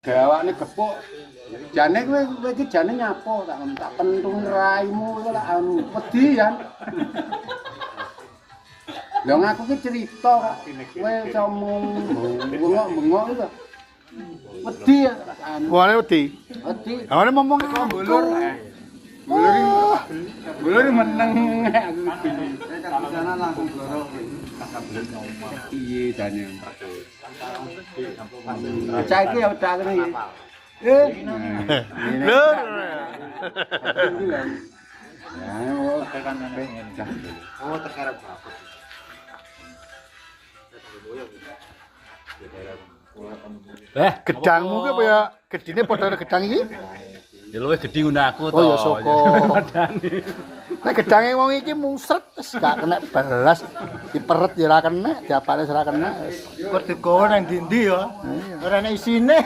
Gawakne gepuk. Jane kowe iki jane nyapo tak pentung raimu kowe lak wedi kan. Lha ngaku ki cerita kok kowe iso bengok-bengok iku. Wedi ya. Wale wedi. Wedi. Awale ngomong Bulur. Bulur meneng aku iki. Kalau sana langsung bloro. Piye jane. Saiki ya udah ngene iki. Lur. Oh, tekan pengen. Oh, terkarep bapak. Gedangmu ki kaya gedine padha karo gedang iki? Ya luwih gedhi ngono aku to. Oh ya saka. Nek gedange wong iki musret wis gak kena belas, diperet ya ora kena, diapane ora kena wis. Kok digowo nang ndi ya? Ora ana isine.